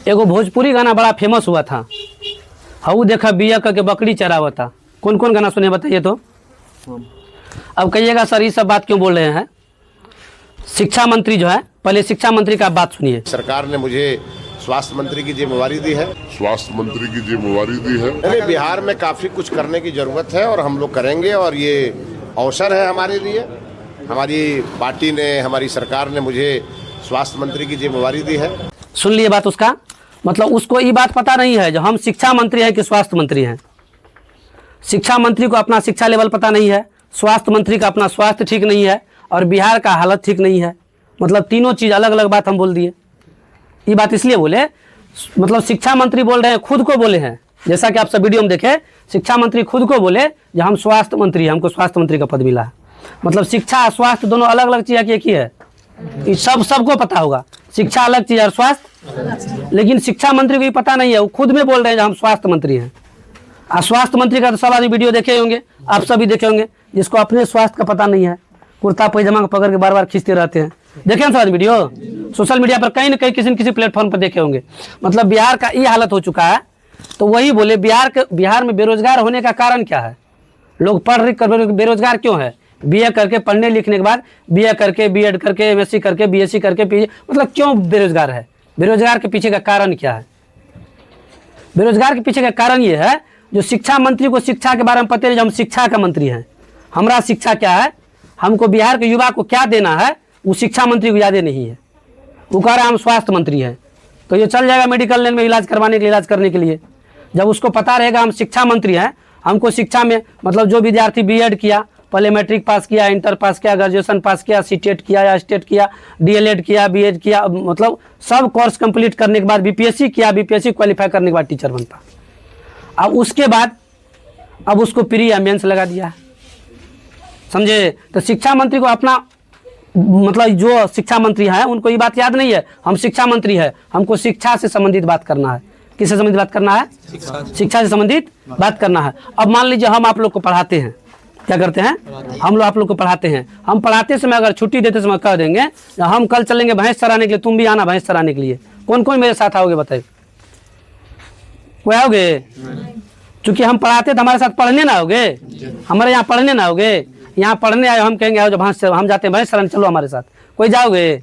एगो भोजपुरी गाना बड़ा फेमस हुआ था, हऊ देखा बिया करके बकरी चरावा था। कौन कौन गाना सुने बताइए तो। अब कहिएगा सर ये सब बात क्यों बोल रहे हैं। शिक्षा मंत्री जो है, पहले शिक्षा मंत्री का बात सुनिए। सरकार ने मुझे स्वास्थ्य मंत्री की जिम्मेवारी दी है। स्वास्थ्य मंत्री की जिम्मेवारी दी है। बिहार में काफी कुछ करने की जरूरत है और हम लोग करेंगे, और ये अवसर है हमारे लिए। हमारी पार्टी ने, हमारी सरकार ने मुझे स्वास्थ्य मंत्री की जिम्मेवारी दी है। सुन लिए बात उसका, मतलब उसको ये बात पता नहीं है जो हम शिक्षा मंत्री हैं कि स्वास्थ्य मंत्री हैं। शिक्षा मंत्री को अपना शिक्षा लेवल पता नहीं है, स्वास्थ्य मंत्री का अपना स्वास्थ्य ठीक नहीं है, और बिहार का हालत ठीक नहीं है। मतलब तीनों चीज़ अलग अलग बात हम बोल दिए। ये बात इसलिए बोले, मतलब शिक्षा मंत्री बोल रहे हैं, खुद को बोले हैं, जैसा कि आप सब वीडियो में देखे, शिक्षा मंत्री खुद को बोले जो हम स्वास्थ्य मंत्री हैं, हमको स्वास्थ्य मंत्री का पद मिला है। मतलब शिक्षा और स्वास्थ्य दोनों अलग अलग चीज़ है कि एक ही है, ये सबको पता होगा। शिक्षा अलग चीज़ और स्वास्थ्य, लेकिन शिक्षा मंत्री को भी पता नहीं है, वो खुद में बोल रहे हैं जो हम स्वास्थ्य मंत्री हैं। और स्वास्थ्य मंत्री का तो सब आदमी वीडियो देखे होंगे, आप सभी देखे होंगे, जिसको अपने स्वास्थ्य का पता नहीं है, कुर्ता पैजामा को पकड़ के बार बार खींचते रहते हैं। देखें सर वीडियो, सोशल मीडिया पर कहीं न कहीं किसी न किसी प्लेटफॉर्म पर देखे होंगे। मतलब बिहार का ये हालत हो चुका है। तो वही बोले बिहार में बेरोजगार होने का कारण क्या है। लोग पढ़ लिख कर बेरोजगार क्यों है। बीए करके, पढ़ने लिखने के बाद बीए करके, बीएड करके, एमएससी करके, बीएससी करके, पीजी, मतलब क्यों बेरोजगार है। बेरोजगार के पीछे का कारण क्या है। बेरोजगार के पीछे का कारण ये है जो शिक्षा मंत्री को शिक्षा के बारे में पता नहीं, जो हम शिक्षा का मंत्री हैं, हमारा शिक्षा क्या है, हमको बिहार के युवा को क्या देना है, वो शिक्षा मंत्री को याद नहीं है। वो कह रहे हैं हम स्वास्थ्य मंत्री हैं, तो ये चल जाएगा मेडिकल लाइन में इलाज करवाने के लिए, इलाज करने के लिए। जब उसको पता रहेगा हम शिक्षा मंत्री हैं, हमको शिक्षा में मतलब जो विद्यार्थी बीएड किया, पहले मैट्रिक पास किया, इंटर पास किया, ग्रेजुएशन पास किया, सीटेट किया या स्टेट किया, डीएलएड किया, बीएड किया, मतलब सब कोर्स कंप्लीट करने के बाद बीपीएससी किया, बीपीएससी क्वालिफाई करने के बाद टीचर बनता। अब उसके बाद अब उसको प्री या मेंस लगा दिया, समझे। तो शिक्षा मंत्री को अपना मतलब जो शिक्षा मंत्री हैं उनको ये बात याद नहीं है, हम शिक्षा मंत्री है, हमको शिक्षा से संबंधित बात करना है। किससे संबंधित बात करना है, शिक्षा से संबंधित बात करना है। अब मान लीजिए हम आप लोग को पढ़ाते हैं, क्या करते हैं, हम लोग आप लोग को पढ़ाते हैं। हम पढ़ाते समय अगर छुट्टी देते समय कह देंगे हम कल चलेंगे भैंस चराने के लिए, तुम भी आना भैंस चराने के लिए, कौन कौन मेरे साथ आओगे बताइए। कोई आओगे। चूंकि हम पढ़ाते तो हमारे साथ पढ़ने ना आओगे, हमारे यहाँ पढ़ने ना आओगे। यहाँ पढ़ने आए, हम कहेंगे आओ जब हम जाते हैं भैंस चराने, चलो हमारे साथ, कोई जाओगे।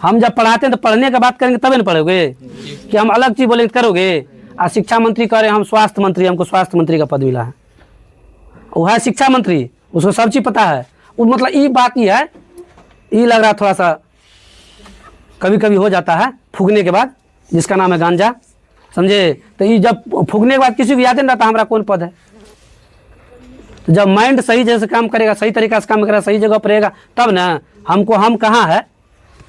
हम जब पढ़ाते हैं तो पढ़ने का बात करेंगे तभी ना पढ़ोगे, कि हम अलग चीज बोलेंगे करोगे। और शिक्षा मंत्री कह रहे हैं हम स्वास्थ्य मंत्री, हमको स्वास्थ्य मंत्री का पद मिला है। वो है शिक्षा मंत्री, उसको सब चीज पता है। वो मतलब ये बात ही है, ये लग रहा थोड़ा सा कभी कभी हो जाता है फूकने के बाद, जिसका नाम है गांजा, समझे। तो ये जब फूकने के बाद किसी को याद नहीं रहता हमारा कौन पद है। तो जब माइंड सही जैसे काम करेगा, सही तरीका से काम करेगा, सही जगह पर रहेगा, तब ना हमको हम कहाँ है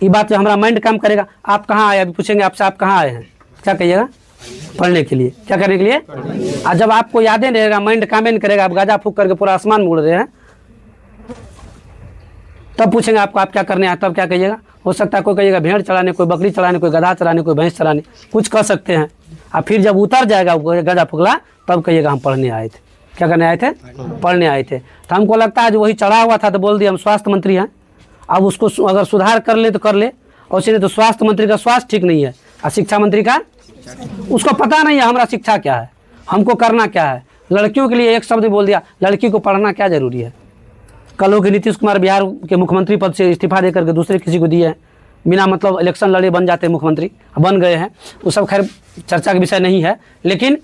ये बात जो हमारा माइंड काम करेगा। आप कहाँ आए, अभी पूछेंगे आपसे आप कहाँ आए हैं, क्या कहिएगा, पढ़ने के लिए। क्या करने के लिए। और जब आपको यादें रहेगा, माइंड काम नहीं करेगा, आप गाजा फूक करके पूरा आसमान में उड़ रहे हैं, तब पूछेंगे आपको आप क्या करने आए, तब क्या कहिएगा। हो सकता है कोई कहिएगा भेड़ चलाने, कोई बकरी चलाने, कोई गधा चलाने, कोई भैंस चलाने, कुछ कह सकते हैं। और फिर जब उतर जाएगा गधा फुकला, तब कहिएगा हम पढ़ने आए थे। क्या करने आए थे, पढ़ने आए थे। तो हमको लगता है जो वही चढ़ा हुआ था तो बोल दिया हम स्वास्थ्य मंत्री हैं। अब उसको अगर सुधार कर ले तो कर ले, और उसने तो स्वास्थ्य मंत्री का स्वास्थ्य ठीक नहीं है, और शिक्षा मंत्री का उसको पता नहीं है हमारा शिक्षा क्या है, हमको करना क्या है। लड़कियों के लिए एक शब्द बोल दिया, लड़की को पढ़ना क्या जरूरी है। कल हो कि नीतीश कुमार बिहार के मुख्यमंत्री पद से इस्तीफा देकर के दूसरे किसी को दिए हैं, बिना मतलब इलेक्शन लड़े बन जाते हैं मुख्यमंत्री, बन गए हैं। वो सब खैर चर्चा का विषय नहीं है, लेकिन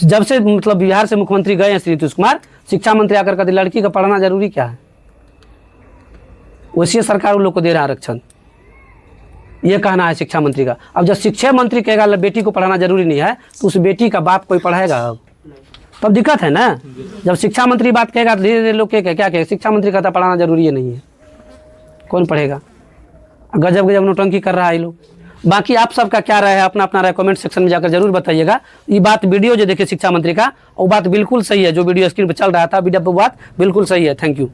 जब से मतलब बिहार से मुख्यमंत्री गए हैं श्री नीतीश कुमार, शिक्षा मंत्री आकर कहते लड़की का पढ़ना जरूरी क्या है। वैसे सरकार उन लोग को दे रहा है आरक्षण, ये कहना है शिक्षा मंत्री का। अब जब शिक्षा मंत्री कहेगा बेटी को पढ़ाना जरूरी नहीं है, तो उस बेटी का बाप कोई पढ़ाएगा, अब तब दिक्कत है ना। जब शिक्षा मंत्री बात कहेगा तो धीरे धीरे लोग क्या कहेगा, शिक्षा मंत्री कहता पढ़ाना जरूरी है नहीं है, कौन पढ़ेगा। गजब गजब नोटंकी कर रहा है ये लोग। बाकी आप सबका क्या राय है, अपना अपना राय कमेंट सेक्शन में जाकर जरूर बताइएगा। ये बात वीडियो जो देखे शिक्षा मंत्री का, वो बात बिल्कुल सही है, जो वीडियो स्क्रीन पर चल रहा था वीडियो बात बिल्कुल सही है। Thank you.